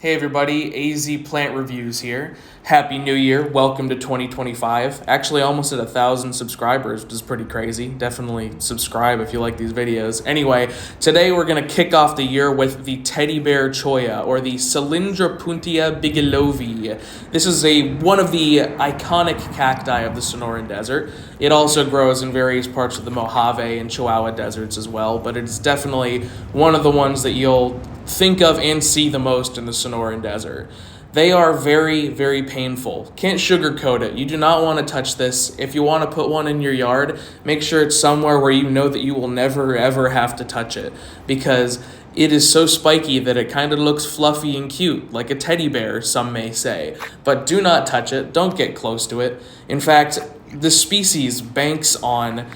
Hey everybody, AZ Plant Reviews here. Happy New Year. Welcome to 2025. Actually almost at 1,000 subscribers, which is pretty crazy. Definitely subscribe if you like these videos. Anyway, today we're going to kick off the year with the teddy bear Cholla, or the Cylindropuntia bigelovii. This is one of the iconic cacti of the Sonoran Desert. It also grows in various parts of the Mojave and Cholla deserts as well, but it's definitely one of the ones that you'll think of and see the most in the Sonoran Desert. They are very, very painful. Can't sugarcoat it. You do not want to touch this. If you want to put one in your yard, make sure it's somewhere where you know that you will never, ever have to touch it, because it is so spiky that it kind of looks fluffy and cute, like a teddy bear, some may say. But do not touch it. Don't get close to it. In fact, the species banks on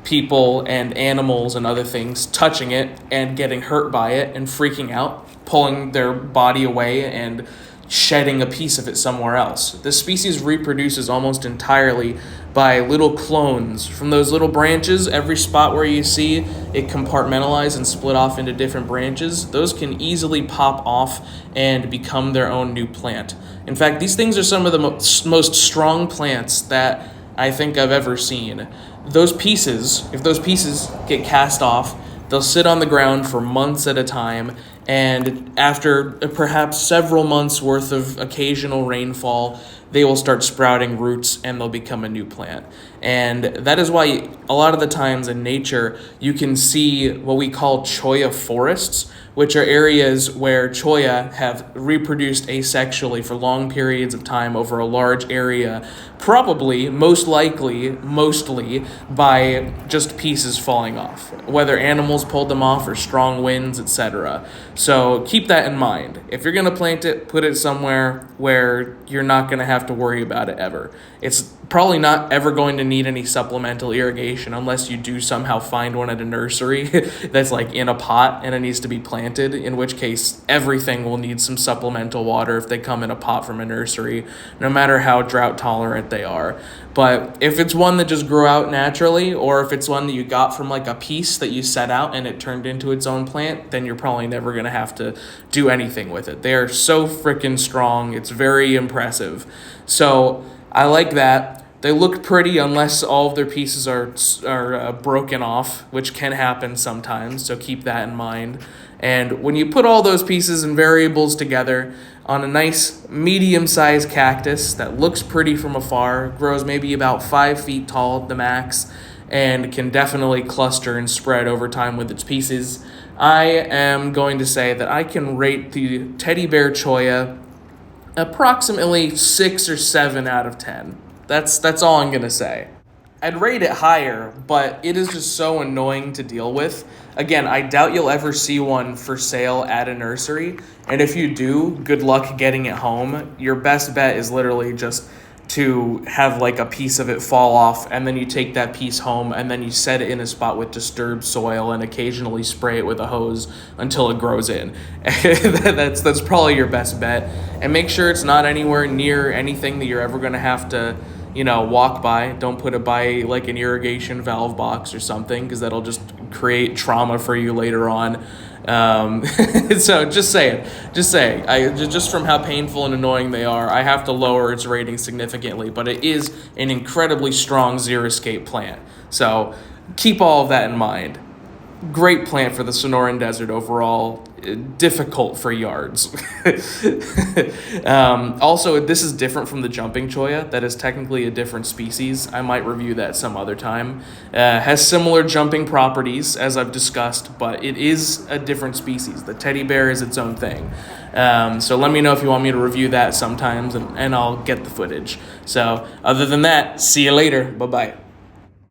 people and animals and other things touching it and getting hurt by it and freaking out, pulling their body away and shedding a piece of it somewhere else. This species reproduces almost entirely by little clones. From those little branches, every spot where you see it compartmentalize and split off into different branches, those can easily pop off and become their own new plant. In fact, these things are some of the most strong plants that I think I've ever seen. Those pieces, if those pieces get cast off, they'll sit on the ground for months at a time, and after perhaps several months worth of occasional rainfall, they will start sprouting roots and they'll become a new plant. And that is why a lot of the times in nature, you can see what we call Cholla forests, which are areas where Cholla have reproduced asexually for long periods of time over a large area, probably, most likely, mostly by just pieces falling off, whether animals pulled them off or strong winds, etc. So keep that in mind. If you're going to plant it, put it somewhere where you're not going to have to worry about it ever. It's probably not ever going to need any supplemental irrigation unless you do somehow find one at a nursery that's like in a pot and it needs to be planted, in which case everything will need some supplemental water if they come in a pot from a nursery, no matter how drought tolerant they are. But if it's one that just grew out naturally, or if it's one that you got from like a piece that you set out and it turned into its own plant, then you're probably never going to have to do anything with it. They are so freaking strong. It's very impressive. So I like that. They look pretty unless all of their pieces are broken off, which can happen sometimes, so keep that in mind. And when you put all those pieces and variables together on a nice medium-sized cactus that looks pretty from afar, grows maybe about 5 feet tall at the max, and can definitely cluster and spread over time with its pieces, I am going to say that I can rate the teddy bear Cholla approximately 6 or 7 out of 10. That's all I'm going to say. I'd rate it higher, but it is just so annoying to deal with. Again, I doubt you'll ever see one for sale at a nursery, and if you do, good luck getting it home. Your best bet is literally just to have like a piece of it fall off, and then you take that piece home and then you set it in a spot with disturbed soil and occasionally spray it with a hose until it grows in. That's probably your best bet. And make sure it's not anywhere near anything that you're ever going to have to walk by. Don't put it by like an irrigation valve box or something, because that'll just create trauma for you later on. So just saying, just from how painful and annoying they are, I have to lower its rating significantly, but it is an incredibly strong xeriscape plant. So keep all of that in mind. Great plant for the Sonoran Desert overall. Difficult for yards. Also, this is different from the jumping Cholla. That is technically a different species. I might review that some other time. Has similar jumping properties as I've discussed, but it is a different species. The teddy bear is its own thing. So let me know if you want me to review that sometimes, and I'll get the footage. So other than that, see you later. Bye-bye.